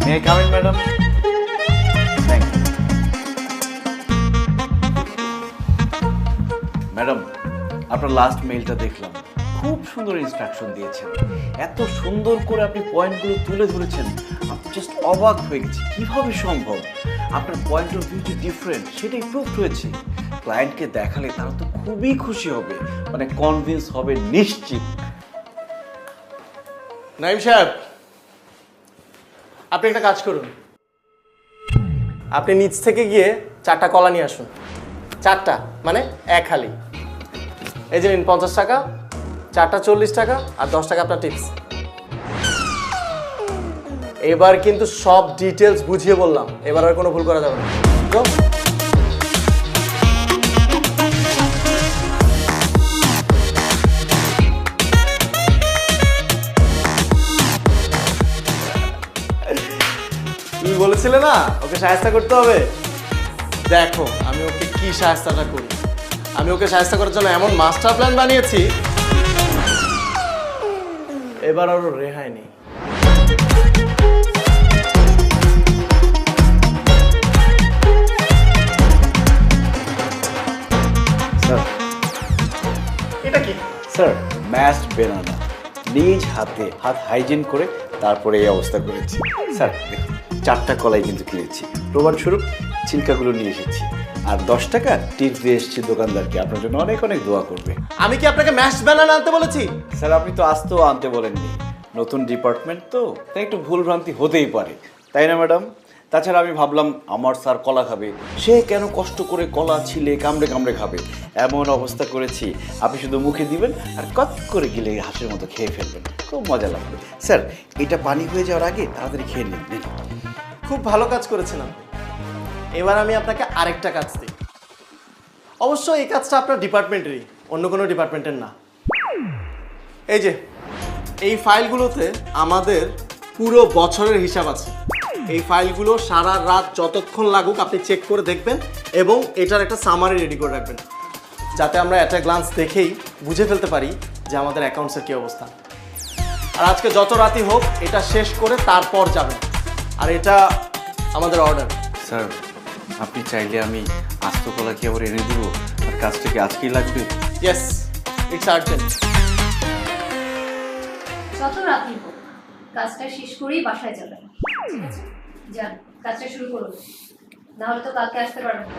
May I come in madam? Thank you. Madam, আপনার last মেইলটা দেখলাম, খুব সুন্দর ইনস্ট্রাকশন দিয়েছেন, এত সুন্দর করে আপনি পয়েন্টগুলো তুলে ধরেছেন, আমি জাস্ট অবাক হয়ে গেছি কিভাবে সম্ভব। আপনার পয়েন্ট অফ ভিউ যে ডিফারেন্ট সেটাই প্রুভ হয়েছে। ক্লায়েন্টকে দেখালে তারা তো খুবই খুশি হবে, মানে কনভিন্স হবে নিশ্চিত। নাইম সাহেব, আপনি একটা কাজ করুন, আপনি নিচ থেকে গিয়ে 4টা কলা নিয়ে আসুন। 4টা মানে এক হালি। এই যে নিন 50 টাকা, 4টা 40 টাকা, আর 10 টাকা আপনার টিপস। এবার কিন্তু সব ডিটেলস বুঝিয়ে বললাম, এবার আর কোনো ভুল করা যাবে না। Go. তুমি বলেছিলে না ওকে সাহায্য করতে হবে, দেখো আমি ওকে কি সাহায্যটা করি। আমি ওকে সাহায্য করার জন্য এমন মাস্টার প্ল্যান বানিয়েছি, এবার আরো রেহাই নেই। স্যার, এটা কি? স্যার ম্যাশড বেনানা, নিজ হাতে হাত হাইজিন করে তারপরে এই অবস্থা করেছি। স্যার দেখুন, 4টা কলাই কিন্তু কিনেছি, প্রমাণস্বরূপ ছিলকাগুলো নিয়ে এসেছি, আর 10 টাকা টিপস দিয়ে এসেছি দোকানদারকে, আপনার জন্য অনেক অনেক দোয়া করবে। আমি কি আপনাকে ম্যাশ বানানা আনতে বলেছি? স্যার আপনি তো আসতেও আনতে বলেননি, নতুন ডিপার্টমেন্ট তো, তাই একটু ভুলভ্রান্তি হতেই পারে, তাই না ম্যাডাম? তাছাড়া আমি ভাবলাম আমার স্যার কলা খাবে, সে কেন কষ্ট করে কলা ছিলে কামড়ে কামড়ে খাবে, এমন অবস্থা করেছি আপনি শুধু মুখে দিবেন আর কত করে গিলে হাঁসের মতো খেয়ে ফেলবেন, খুব মজা লাগবে। স্যার এটা পানি হয়ে যাওয়ার আগে তাড়াতাড়ি খেয়ে নিন। খুব ভালো কাজ করেছিলাম। এবার আমি আপনাকে আরেকটা কাজ দিই, অবশ্য এই কাজটা আপনার ডিপার্টমেন্টেরই, অন্য কোনো ডিপার্টমেন্টের না। এই যে এই ফাইলগুলোতে আমাদের পুরো বছরের হিসাব আছে। এই ফাইলগুলো সারা রাত যতক্ষণ লাগুক আপনি চেক করে দেখবেন এবং এটার একটা সামারি রেডি করে রাখবেন, যাতে আমরা একটা গ্লান্স দেখেই বুঝে ফেলতে পারি যে আমাদের অ্যাকাউন্টসের কী অবস্থা। আর আজকে যত রাতই হোক এটা শেষ করে তারপর যাবেন, আর এটা আমাদের অর্ডার। স্যার আপনি চাইলে আমি আস্ত কলা কি আবার এনে দিব, আর কাজটা কি আজকেই লাগবে? Yes, it's urgent. যত রাতই হোক কাজটা শেষ করেই বাসায় যাবেন, ঠিক আছে? যান, কাজটা শুরু করুন, নাহলে তো কালকে আসতে পারবেন না।